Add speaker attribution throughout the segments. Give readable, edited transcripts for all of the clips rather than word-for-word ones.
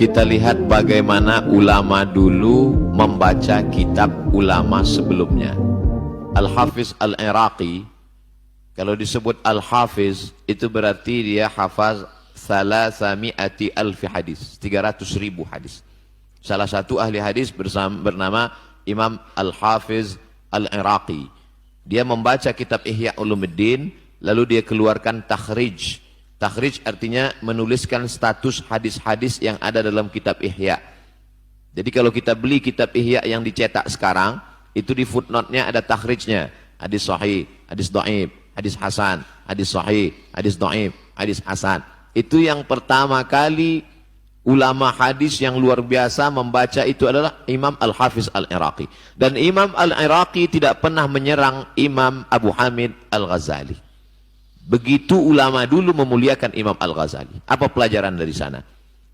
Speaker 1: kita lihat bagaimana ulama dulu membaca kitab ulama sebelumnya. Al-Hafiz Al-Iraqi, kalau disebut Al-Hafiz itu berarti dia hafaz 300.000 hadis, 300.000 hadis. Salah satu ahli hadis bernama Imam Al-Hafiz Al-Iraqi. Dia membaca kitab Ihya Ulumuddin, lalu dia keluarkan takhrij. Takhrij artinya menuliskan status hadis-hadis yang ada dalam kitab Ihya. Jadi kalau kita beli kitab Ihya yang dicetak sekarang, itu di footnote-nya ada takhrijnya. Hadis sahih, hadis dhaif, hadis hasan, hadis sahih, hadis dhaif, hadis hasan. Itu yang pertama kali ulama hadis yang luar biasa membaca itu adalah Imam Al-Hafiz Al-Iraqi. Dan Imam Al-Iraqi tidak pernah menyerang Imam Abu Hamid Al-Ghazali. Begitu ulama dulu memuliakan Imam Al-Ghazali. Apa pelajaran dari sana?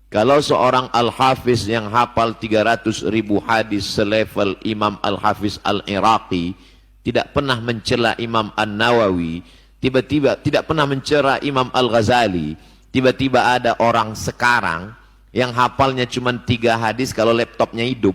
Speaker 1: Kalau seorang Al-Hafiz yang hafal 300.000 hadis selevel Imam Al-Hafiz Al-Iraqi, tidak pernah mencela Imam An-Nawawi, tiba-tiba tidak pernah mencela Imam Al-Ghazali, tiba-tiba ada orang sekarang yang hafalnya cuma 3 hadis kalau laptopnya hidup,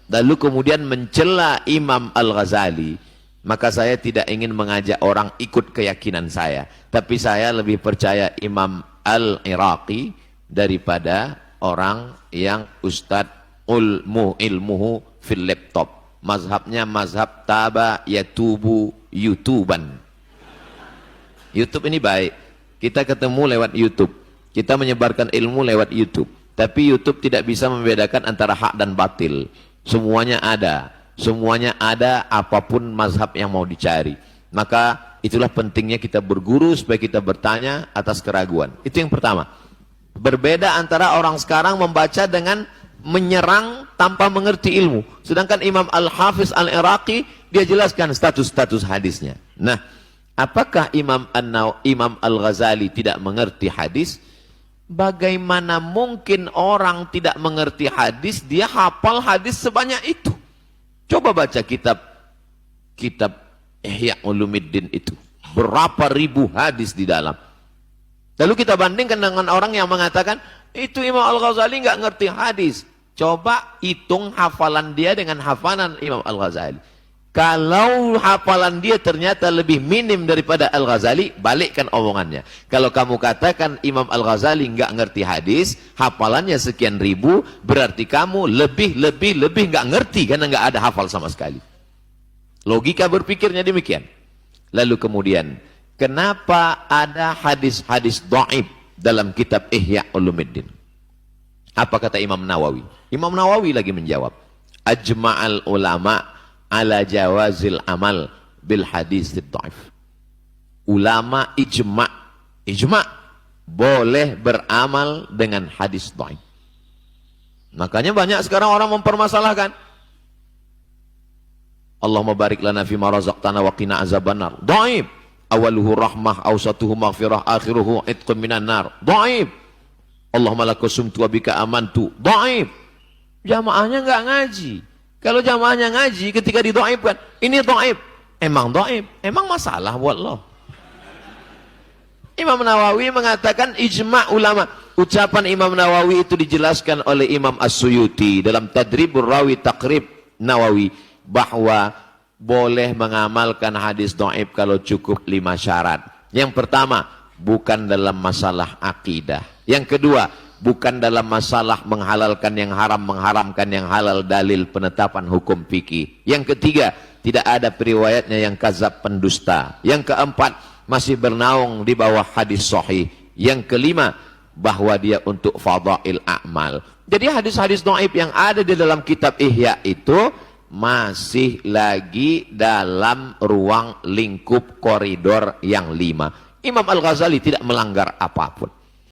Speaker 1: lalu kemudian mencela Imam Al-Ghazali, maka saya tidak ingin mengajak orang ikut keyakinan saya, tapi saya lebih percaya Imam Al-Iraqi daripada orang yang ustadz ilmuhu fil laptop. Mazhabnya mazhab taba yatubu yutuban. YouTube ini baik, kita ketemu lewat YouTube, kita menyebarkan ilmu lewat YouTube, tapi YouTube tidak bisa membedakan antara hak dan batil. Semuanya ada apapun mazhab yang mau dicari. Maka itulah pentingnya kita berguru supaya kita bertanya atas keraguan. Itu yang pertama. Berbeda antara orang sekarang membaca dengan menyerang tanpa mengerti ilmu. Sedangkan Imam Al-Hafiz Al-Iraqi dia jelaskan status-status hadisnya. Nah, apakah Imam Al-Ghazali tidak mengerti hadis? Bagaimana mungkin orang tidak mengerti hadis, dia hafal hadis sebanyak itu? Coba baca kitab Ihya Ulumuddin itu. Berapa ribu hadis di dalam. Lalu kita bandingkan dengan orang yang mengatakan, itu Imam Al-Ghazali nggak ngerti hadis. Coba hitung hafalan dia dengan hafalan Imam Al-Ghazali. Kalau hafalan dia ternyata lebih minim daripada Al-Ghazali, balikkan omongannya. Kalau kamu katakan Imam Al-Ghazali nggak ngerti hadis, hafalannya sekian ribu, berarti kamu lebih nggak ngerti karena nggak ada hafal sama sekali. Logika berpikirnya demikian. Lalu kemudian, kenapa ada hadis-hadis dhaif dalam kitab Ihya Ulumuddin? Apa kata Imam Nawawi? Imam Nawawi lagi menjawab, ajma'al ulama ala jawazil amal bil hadis dhaif. Ulama ijma boleh beramal dengan hadis dhaif. Makanya banyak sekarang orang mempermasalahkan, Allahumma barik lana fima razaqtana wa qina azabannar. Dhaif. Awaluhu rahmah, awsatuhu maghfirah, akhiruhu itqun minan nar. Dhaif. Allahumma lakasumtu wa bika amantu. Dhaif. Jamaahnya enggak ngaji. Kalau jamaahnya ngaji, ketika didhaifkan, ini dhaif. Emang dhaif? Emang masalah buat lo? Imam Nawawi mengatakan ijma' ulama. Ucapan Imam Nawawi itu dijelaskan oleh Imam As-Suyuti dalam Tadribur Rawi Taqrib Nawawi, bahwa boleh mengamalkan hadis dhaif kalau cukup 5 syarat. Yang pertama, bukan dalam masalah akidah. Yang kedua, bukan dalam masalah menghalalkan yang haram, mengharamkan yang halal, dalil penetapan hukum fikih. Yang ketiga, tidak ada periwayatnya yang kadzab, pendusta. Yang keempat, masih bernaung di bawah hadis sahih. Yang kelima, bahwa dia untuk fadail a'mal. Jadi hadis-hadis dhaif yang ada di dalam kitab Ihya itu masih lagi dalam ruang lingkup koridor yang 5. Imam Al-Ghazali tidak melanggar apapun.